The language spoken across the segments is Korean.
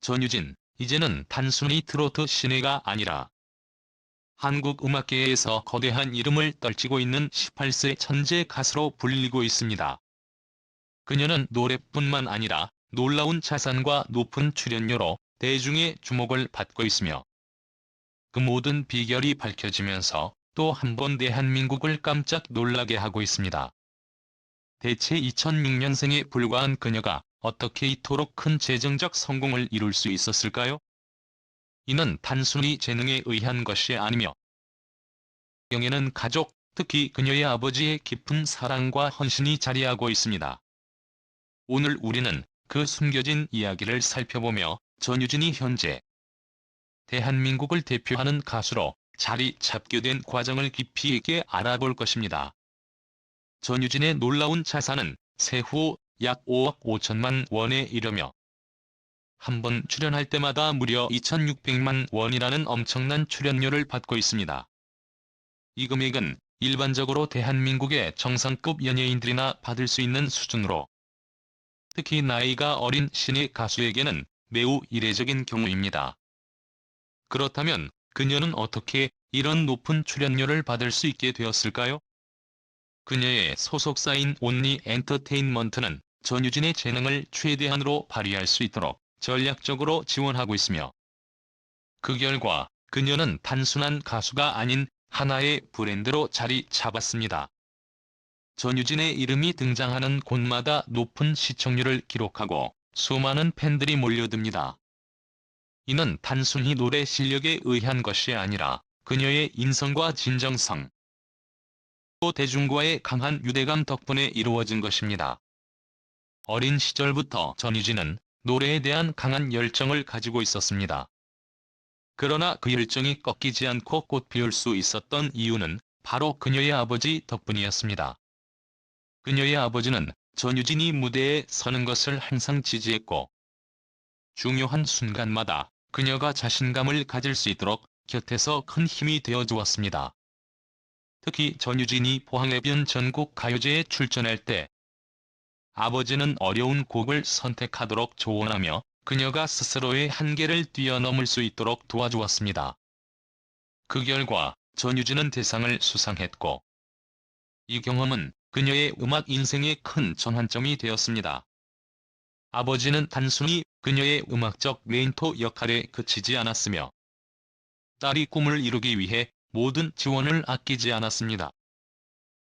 전유진, 이제는 단순히 트로트 신예가 아니라 한국 음악계에서 거대한 이름을 떨치고 있는 18세 천재 가수로 불리고 있습니다. 그녀는 노래뿐만 아니라 놀라운 자산과 높은 출연료로 대중의 주목을 받고 있으며 그 모든 비결이 밝혀지면서 또 한 번 대한민국을 깜짝 놀라게 하고 있습니다. 대체 2006년생에 불과한 그녀가 어떻게 이토록 큰 재정적 성공을 이룰 수 있었을까요? 이는 단순히 재능에 의한 것이 아니며 영에는 가족, 특히 그녀의 아버지의 깊은 사랑과 헌신이 자리하고 있습니다. 오늘 우리는 그 숨겨진 이야기를 살펴보며 전유진이 현재 대한민국을 대표하는 가수로 자리 잡게 된 과정을 깊이 있게 알아볼 것입니다. 전유진의 놀라운 자산은 세후 약 5억 5천만 원에 이르며 한 번 출연할 때마다 무려 2,600만 원이라는 엄청난 출연료를 받고 있습니다. 이 금액은 일반적으로 대한민국의 정상급 연예인들이나 받을 수 있는 수준으로 특히 나이가 어린 신예 가수에게는 매우 이례적인 경우입니다. 그렇다면 그녀는 어떻게 이런 높은 출연료를 받을 수 있게 되었을까요? 그녀의 소속사인 온리 엔터테인먼트는 전유진의 재능을 최대한으로 발휘할 수 있도록 전략적으로 지원하고 있으며 그 결과 그녀는 단순한 가수가 아닌 하나의 브랜드로 자리 잡았습니다. 전유진의 이름이 등장하는 곳마다 높은 시청률을 기록하고 수많은 팬들이 몰려듭니다. 이는 단순히 노래 실력에 의한 것이 아니라 그녀의 인성과 진정성, 또 대중과의 강한 유대감 덕분에 이루어진 것입니다. 어린 시절부터 전유진은 노래에 대한 강한 열정을 가지고 있었습니다. 그러나 그 열정이 꺾이지 않고 꽃 피울 수 있었던 이유는 바로 그녀의 아버지 덕분이었습니다. 그녀의 아버지는 전유진이 무대에 서는 것을 항상 지지했고 중요한 순간마다 그녀가 자신감을 가질 수 있도록 곁에서 큰 힘이 되어 주었습니다. 특히 전유진이 포항해변 전국 가요제에 출전할 때 아버지는 어려운 곡을 선택하도록 조언하며 그녀가 스스로의 한계를 뛰어넘을 수 있도록 도와주었습니다. 그 결과 전유진은 대상을 수상했고 이 경험은 그녀의 음악 인생에 큰 전환점이 되었습니다. 아버지는 단순히 그녀의 음악적 멘토 역할에 그치지 않았으며 딸이 꿈을 이루기 위해 모든 지원을 아끼지 않았습니다.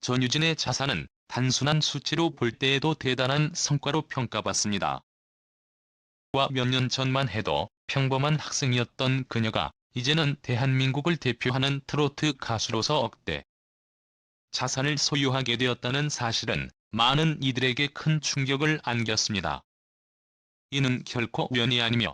전유진의 자산은 단순한 수치로 볼 때에도 대단한 성과로 평가받습니다. 몇 년 전만 해도 평범한 학생이었던 그녀가 이제는 대한민국을 대표하는 트로트 가수로서 억대 자산을 소유하게 되었다는 사실은 많은 이들에게 큰 충격을 안겼습니다. 이는 결코 우연이 아니며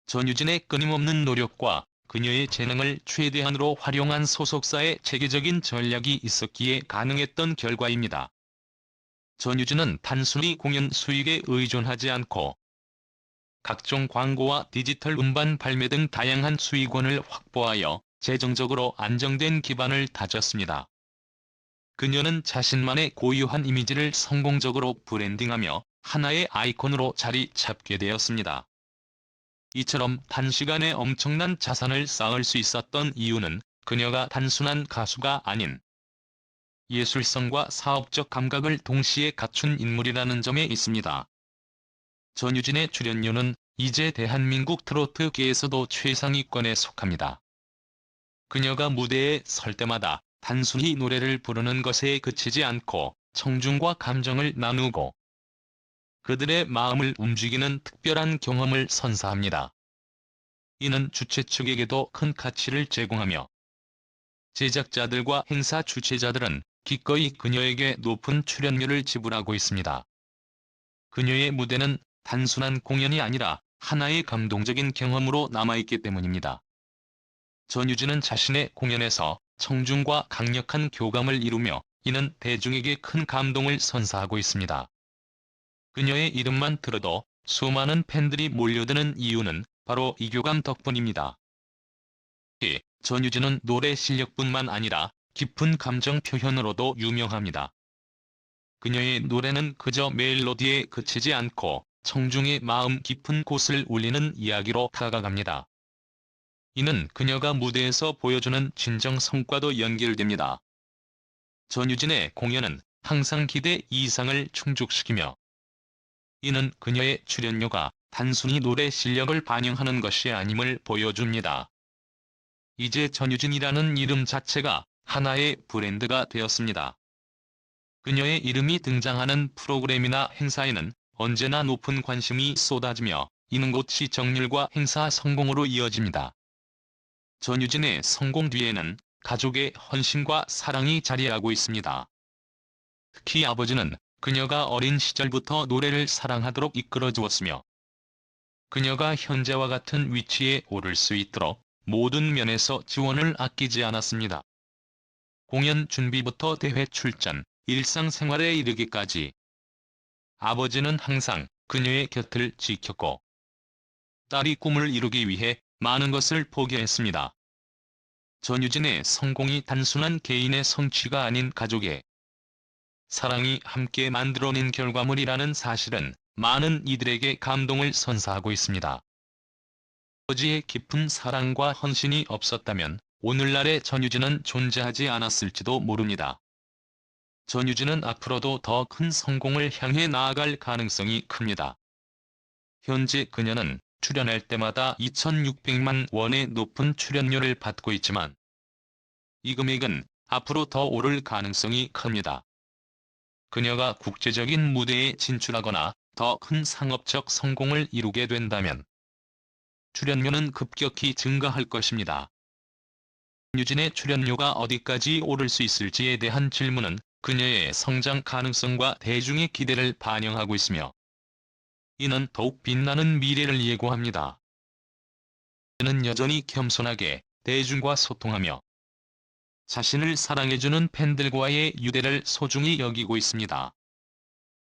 전유진의 끊임없는 노력과 그녀의 재능을 최대한으로 활용한 소속사의 체계적인 전략이 있었기에 가능했던 결과입니다. 전유진은 단순히 공연 수익에 의존하지 않고 각종 광고와 디지털 음반 발매 등 다양한 수익원을 확보하여 재정적으로 안정된 기반을 다졌습니다. 그녀는 자신만의 고유한 이미지를 성공적으로 브랜딩하며 하나의 아이콘으로 자리 잡게 되었습니다. 이처럼 단시간에 엄청난 자산을 쌓을 수 있었던 이유는 그녀가 단순한 가수가 아닌 예술성과 사업적 감각을 동시에 갖춘 인물이라는 점에 있습니다. 전유진의 출연료는 이제 대한민국 트로트계에서도 최상위권에 속합니다. 그녀가 무대에 설 때마다 단순히 노래를 부르는 것에 그치지 않고 청중과 감정을 나누고 그들의 마음을 움직이는 특별한 경험을 선사합니다. 이는 주최 측에게도 큰 가치를 제공하며 제작자들과 행사 주최자들은 기꺼이 그녀에게 높은 출연료를 지불하고 있습니다. 그녀의 무대는 단순한 공연이 아니라 하나의 감동적인 경험으로 남아있기 때문입니다. 전유진은 자신의 공연에서 청중과 강력한 교감을 이루며 이는 대중에게 큰 감동을 선사하고 있습니다. 그녀의 이름만 들어도 수많은 팬들이 몰려드는 이유는 바로 이 교감 덕분입니다. 전유진은 노래 실력뿐만 아니라 깊은 감정 표현으로도 유명합니다. 그녀의 노래는 그저 멜로디에 그치지 않고 청중의 마음 깊은 곳을 울리는 이야기로 다가갑니다. 이는 그녀가 무대에서 보여주는 진정 성과도 연결됩니다. 전유진의 공연은 항상 기대 이상을 충족시키며 이는 그녀의 출연료가 단순히 노래 실력을 반영하는 것이 아님을 보여줍니다. 이제 전유진이라는 이름 자체가 하나의 브랜드가 되었습니다. 그녀의 이름이 등장하는 프로그램이나 행사에는 언제나 높은 관심이 쏟아지며 이는 곧 시청률과 행사 성공으로 이어집니다. 전유진의 성공 뒤에는 가족의 헌신과 사랑이 자리하고 있습니다. 특히 아버지는 그녀가 어린 시절부터 노래를 사랑하도록 이끌어 주었으며 그녀가 현재와 같은 위치에 오를 수 있도록 모든 면에서 지원을 아끼지 않았습니다. 공연 준비부터 대회 출전, 일상생활에 이르기까지 아버지는 항상 그녀의 곁을 지켰고 딸이 꿈을 이루기 위해 많은 것을 포기했습니다. 전유진의 성공이 단순한 개인의 성취가 아닌 가족의 사랑이 함께 만들어낸 결과물이라는 사실은 많은 이들에게 감동을 선사하고 있습니다. 아버지의 깊은 사랑과 헌신이 없었다면 오늘날의 전유진은 존재하지 않았을지도 모릅니다. 전유진은 앞으로도 더 큰 성공을 향해 나아갈 가능성이 큽니다. 현재 그녀는 출연할 때마다 2,600만 원의 높은 출연료를 받고 있지만 이 금액은 앞으로 더 오를 가능성이 큽니다. 그녀가 국제적인 무대에 진출하거나 더 큰 상업적 성공을 이루게 된다면 출연료는 급격히 증가할 것입니다. 전유진의 출연료가 어디까지 오를 수 있을지에 대한 질문은 그녀의 성장 가능성과 대중의 기대를 반영하고 있으며 이는 더욱 빛나는 미래를 예고합니다. 그는 여전히 겸손하게 대중과 소통하며 자신을 사랑해주는 팬들과의 유대를 소중히 여기고 있습니다.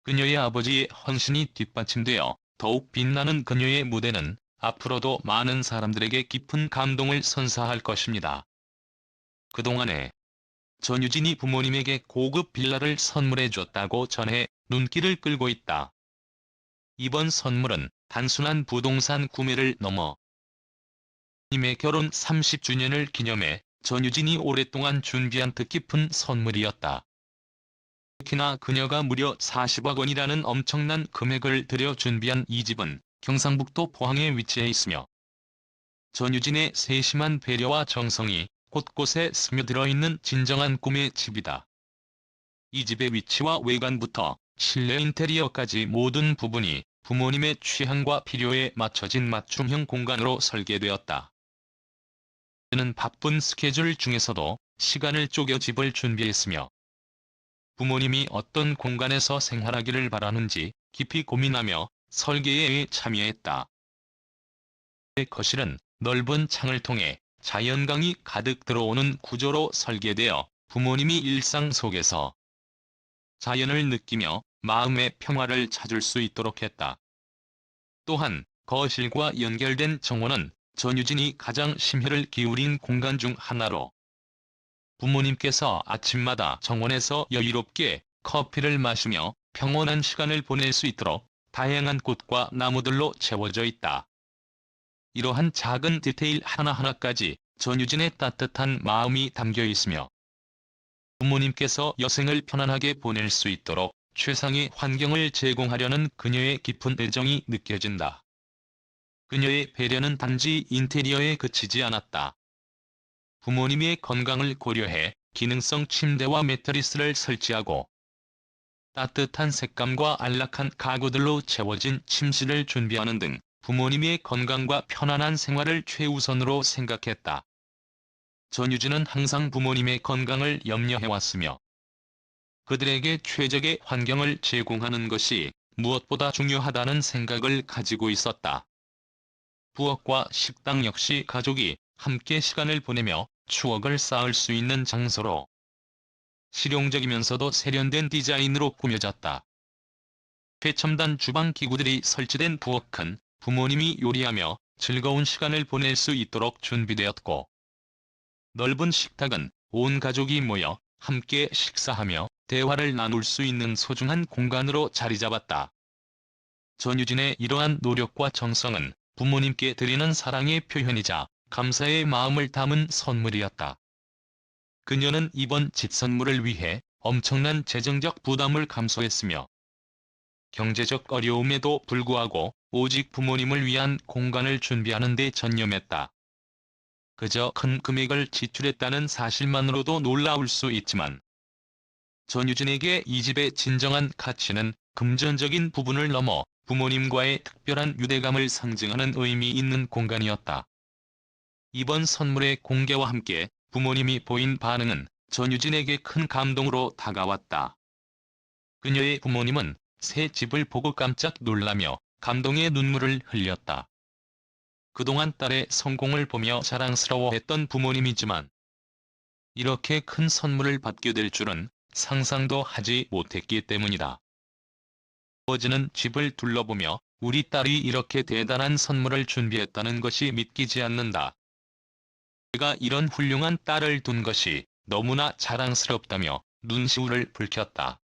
그녀의 아버지의 헌신이 뒷받침되어 더욱 빛나는 그녀의 무대는 앞으로도 많은 사람들에게 깊은 감동을 선사할 것입니다. 그동안에 전유진이 부모님에게 고급 빌라를 선물해줬다고 전해 눈길을 끌고 있다. 이번 선물은 단순한 부동산 구매를 넘어 부모님의 결혼 30주년을 기념해 전유진이 오랫동안 준비한 뜻깊은 선물이었다. 특히나 그녀가 무려 40억 원이라는 엄청난 금액을 들여 준비한 이 집은 경상북도 포항에 위치해 있으며 전유진의 세심한 배려와 정성이 곳곳에 스며들어 있는 진정한 꿈의 집이다. 이 집의 위치와 외관부터 실내 인테리어까지 모든 부분이 부모님의 취향과 필요에 맞춰진 맞춤형 공간으로 설계되었다. 그는 바쁜 스케줄 중에서도 시간을 쪼개 집을 준비했으며 부모님이 어떤 공간에서 생활하기를 바라는지 깊이 고민하며 설계에 참여했다. 거실은 넓은 창을 통해 자연광이 가득 들어오는 구조로 설계되어 부모님이 일상 속에서 자연을 느끼며 마음의 평화를 찾을 수 있도록 했다. 또한 거실과 연결된 정원은 전유진이 가장 심혈을 기울인 공간 중 하나로 부모님께서 아침마다 정원에서 여유롭게 커피를 마시며 평온한 시간을 보낼 수 있도록 다양한 꽃과 나무들로 채워져 있다. 이러한 작은 디테일 하나하나까지 전유진의 따뜻한 마음이 담겨 있으며 부모님께서 여생을 편안하게 보낼 수 있도록 최상의 환경을 제공하려는 그녀의 깊은 애정이 느껴진다. 그녀의 배려는 단지 인테리어에 그치지 않았다. 부모님의 건강을 고려해 기능성 침대와 매트리스를 설치하고 따뜻한 색감과 안락한 가구들로 채워진 침실을 준비하는 등 부모님의 건강과 편안한 생활을 최우선으로 생각했다. 전유진은 항상 부모님의 건강을 염려해왔으며 그들에게 최적의 환경을 제공하는 것이 무엇보다 중요하다는 생각을 가지고 있었다. 부엌과 식당 역시 가족이 함께 시간을 보내며 추억을 쌓을 수 있는 장소로 실용적이면서도 세련된 디자인으로 꾸며졌다. 최첨단 주방 기구들이 설치된 부엌은 부모님이 요리하며 즐거운 시간을 보낼 수 있도록 준비되었고 넓은 식탁은 온 가족이 모여 함께 식사하며 대화를 나눌 수 있는 소중한 공간으로 자리 잡았다. 전유진의 이러한 노력과 정성은 부모님께 드리는 사랑의 표현이자 감사의 마음을 담은 선물이었다. 그녀는 이번 집 선물을 위해 엄청난 재정적 부담을 감수했으며 경제적 어려움에도 불구하고 오직 부모님을 위한 공간을 준비하는 데 전념했다. 그저 큰 금액을 지출했다는 사실만으로도 놀라울 수 있지만 전유진에게 이 집의 진정한 가치는 금전적인 부분을 넘어 부모님과의 특별한 유대감을 상징하는 의미 있는 공간이었다. 이번 선물의 공개와 함께 부모님이 보인 반응은 전유진에게 큰 감동으로 다가왔다. 그녀의 부모님은 새 집을 보고 깜짝 놀라며 감동의 눈물을 흘렸다. 그동안 딸의 성공을 보며 자랑스러워했던 부모님이지만 이렇게 큰 선물을 받게 될 줄은 상상도 하지 못했기 때문이다. 아버지는 집을 둘러보며 우리 딸이 이렇게 대단한 선물을 준비했다는 것이 믿기지 않는다. 내가 이런 훌륭한 딸을 둔 것이 너무나 자랑스럽다며 눈시울을 붉혔다.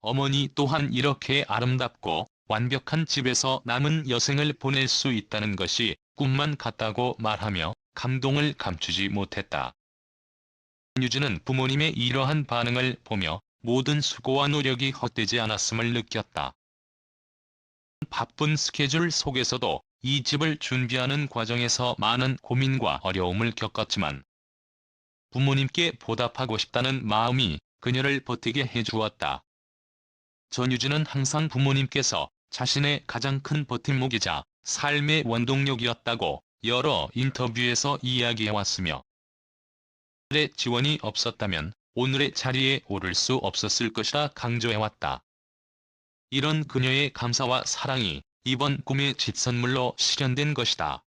어머니 또한 이렇게 아름답고 완벽한 집에서 남은 여생을 보낼 수 있다는 것이 꿈만 같다고 말하며 감동을 감추지 못했다. 전유진은 부모님의 이러한 반응을 보며 모든 수고와 노력이 헛되지 않았음을 느꼈다. 바쁜 스케줄 속에서도 이 집을 준비하는 과정에서 많은 고민과 어려움을 겪었지만 부모님께 보답하고 싶다는 마음이 그녀를 버티게 해주었다. 전유진은 항상 부모님께서 자신의 가장 큰 버팀목이자 삶의 원동력이었다고 여러 인터뷰에서 이야기해왔으며 그들의 지원이 없었다면 오늘의 자리에 오를 수 없었을 것이라 강조해왔다. 이런 그녀의 감사와 사랑이 이번 꿈의 집 선물로 실현된 것이다.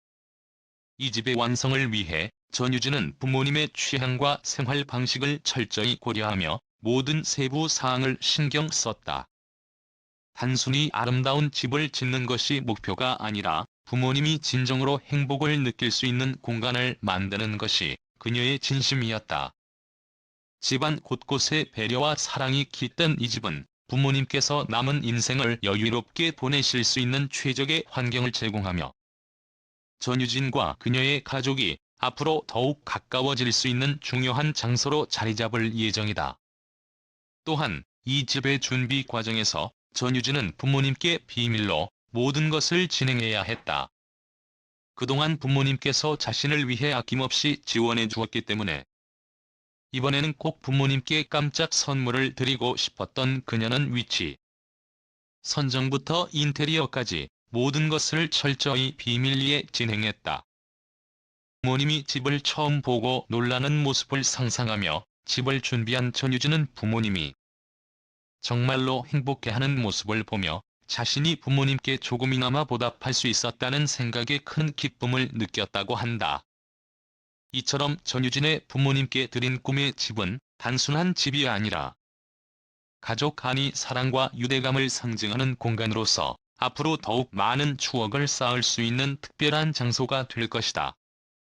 이 집의 완성을 위해 전유진은 부모님의 취향과 생활 방식을 철저히 고려하며 모든 세부 사항을 신경 썼다. 단순히 아름다운 집을 짓는 것이 목표가 아니라 부모님이 진정으로 행복을 느낄 수 있는 공간을 만드는 것이 그녀의 진심이었다. 집안 곳곳에 배려와 사랑이 깃든 이 집은 부모님께서 남은 인생을 여유롭게 보내실 수 있는 최적의 환경을 제공하며 전유진과 그녀의 가족이 앞으로 더욱 가까워질 수 있는 중요한 장소로 자리잡을 예정이다. 또한 이 집의 준비 과정에서 전유진은 부모님께 비밀로 모든 것을 진행해야 했다. 그동안 부모님께서 자신을 위해 아낌없이 지원해 주었기 때문에 이번에는 꼭 부모님께 깜짝 선물을 드리고 싶었던 그녀는 위치 선정부터 인테리어까지 모든 것을 철저히 비밀리에 진행했다. 부모님이 집을 처음 보고 놀라는 모습을 상상하며 집을 준비한 전유진은 부모님이 정말로 행복해하는 모습을 보며 자신이 부모님께 조금이나마 보답할 수 있었다는 생각에 큰 기쁨을 느꼈다고 한다. 이처럼 전유진의 부모님께 드린 꿈의 집은 단순한 집이 아니라 가족 간의 사랑과 유대감을 상징하는 공간으로서 앞으로 더욱 많은 추억을 쌓을 수 있는 특별한 장소가 될 것이다.